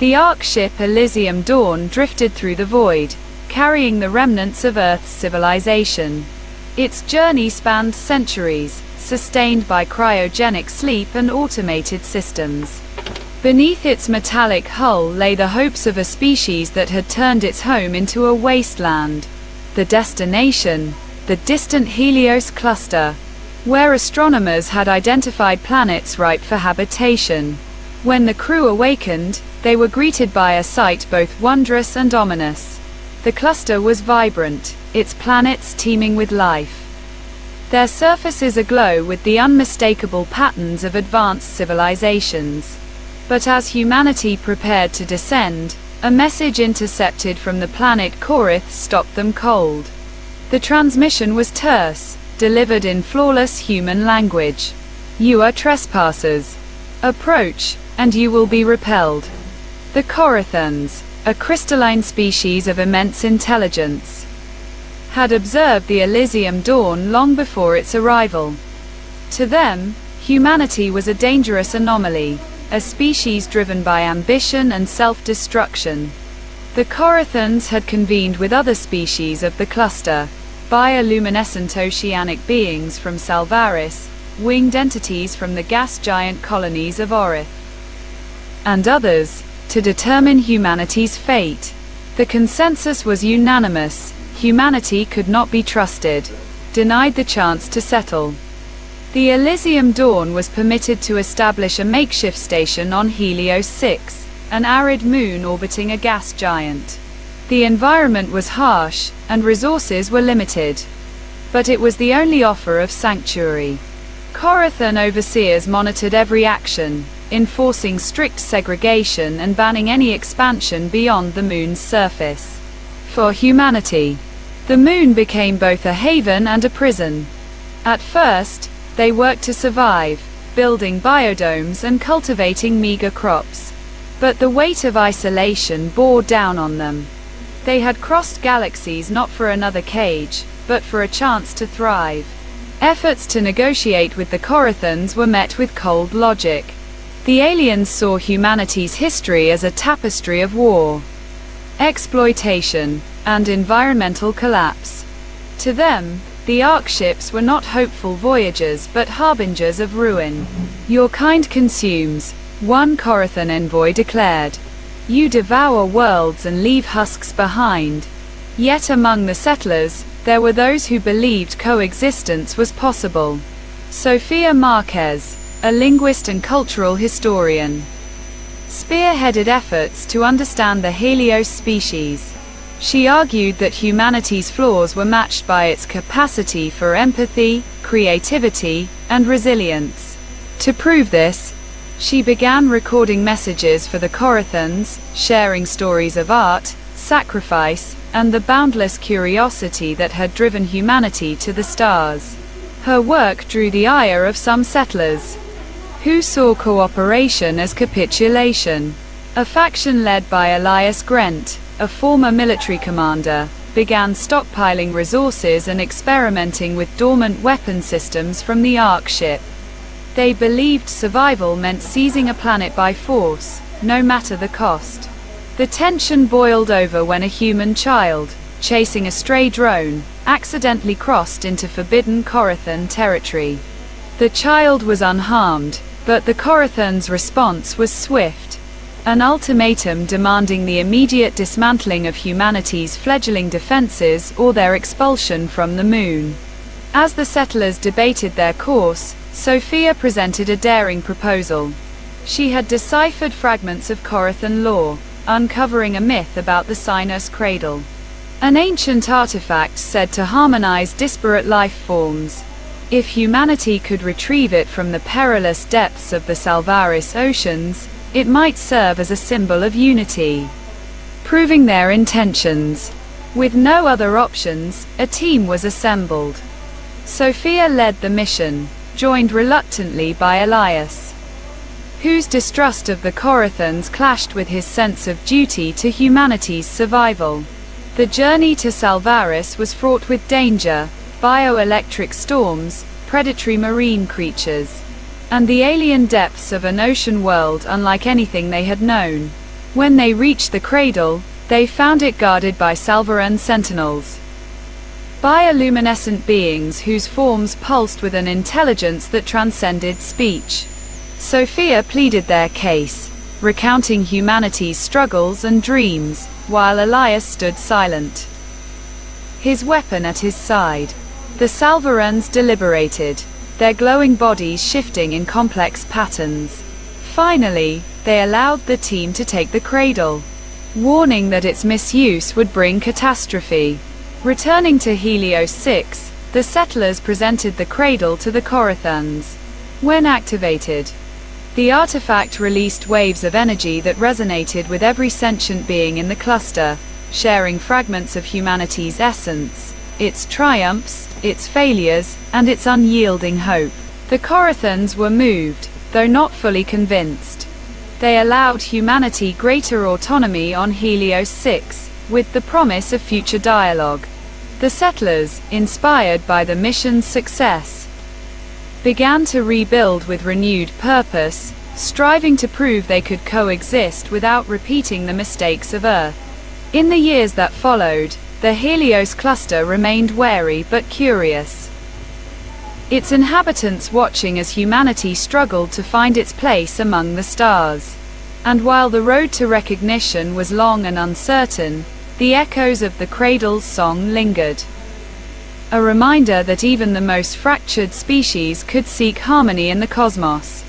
The Ark ship Elysium Dawn drifted through the void, carrying the remnants of Earth's civilization. Its journey spanned centuries, sustained by cryogenic sleep and automated systems. Beneath its metallic hull lay the hopes of a species that had turned its home into a wasteland. The destination, the distant Helios cluster, where astronomers had identified planets ripe for habitation. When the crew awakened, they were greeted by a sight both wondrous and ominous. The cluster was vibrant, its planets teeming with life. Their surfaces aglow with the unmistakable patterns of advanced civilizations. But as humanity prepared to descend, a message intercepted from the planet Korath stopped them cold. The transmission was terse, delivered in flawless human language. "You are trespassers. Approach, and you will be repelled." The Korathans, a crystalline species of immense intelligence, had observed the Elysium Dawn long before its arrival. To them, humanity was a dangerous anomaly, a species driven by ambition and self-destruction. The Korathans had convened with other species of the cluster, bioluminescent oceanic beings from Salvaris, winged entities from the gas giant colonies of Orith, and others, to determine humanity's fate. The consensus was unanimous: humanity could not be trusted, denied the chance to settle. The Elysium Dawn was permitted to establish a makeshift station on Helios 6, an arid moon orbiting a gas giant. The environment was harsh, and resources were limited. But it was the only offer of sanctuary. Korathan overseers monitored every action, enforcing strict segregation and banning any expansion beyond the moon's surface. For humanity, the moon became both a haven and a prison. At first, they worked to survive, building biodomes and cultivating meager crops. But the weight of isolation bore down on them. They had crossed galaxies not for another cage, but for a chance to thrive. Efforts to negotiate with the Korathans were met with cold logic. The aliens saw humanity's history as a tapestry of war, exploitation, and environmental collapse. To them, the Ark ships were not hopeful voyagers but harbingers of ruin. "Your kind consumes," one Korathan envoy declared. "You devour worlds and leave husks behind." Yet among the settlers, there were those who believed coexistence was possible. Sofia Marquez, a linguist and cultural historian, spearheaded efforts to understand the Helios species. She argued that humanity's flaws were matched by its capacity for empathy, creativity, and resilience. To prove this, she began recording messages for the Korathans, sharing stories of art, sacrifice, and the boundless curiosity that had driven humanity to the stars. Her work drew the ire of some settlers, who saw cooperation as capitulation. A faction led by Elias Grent, a former military commander, began stockpiling resources and experimenting with dormant weapon systems from the Ark ship. They believed survival meant seizing a planet by force, no matter the cost. The tension boiled over when a human child, chasing a stray drone, accidentally crossed into forbidden Korathan territory. The child was unharmed, but the Korathans' response was swift. An ultimatum demanding the immediate dismantling of humanity's fledgling defenses or their expulsion from the moon. As the settlers debated their course, Sophia presented a daring proposal. She had deciphered fragments of Korathan lore, uncovering a myth about the Sinus Cradle, an ancient artifact said to harmonize disparate life forms. If humanity could retrieve it from the perilous depths of the Salvaris oceans, it might serve as a symbol of unity, proving their intentions. With no other options, a team was assembled. Sophia led the mission, joined reluctantly by Elias, whose distrust of the Korathans clashed with his sense of duty to humanity's survival. The journey to Salvaris was fraught with danger, bioelectric storms, predatory marine creatures, and the alien depths of an ocean world unlike anything they had known. When they reached the cradle, they found it guarded by Salvaran sentinels. Bioluminescent beings whose forms pulsed with an intelligence that transcended speech. Sophia pleaded their case, recounting humanity's struggles and dreams, while Elias stood silent, his weapon at his side. The Salvarans deliberated, their glowing bodies shifting in complex patterns. Finally, they allowed the team to take the cradle, warning that its misuse would bring catastrophe. Returning to Helios 6, the settlers presented the cradle to the Corathans. When activated, the artifact released waves of energy that resonated with every sentient being in the cluster, sharing fragments of humanity's essence, its triumphs, its failures, and its unyielding hope. The Corathans were moved, though not fully convinced. They allowed humanity greater autonomy on Helios 6, with the promise of future dialogue. The settlers, inspired by the mission's success, began to rebuild with renewed purpose, striving to prove they could coexist without repeating the mistakes of Earth. In the years that followed, the Helios cluster remained wary but curious, its inhabitants watching as humanity struggled to find its place among the stars. And while the road to recognition was long and uncertain, the echoes of the cradle's song lingered. A reminder that even the most fractured species could seek harmony in the cosmos.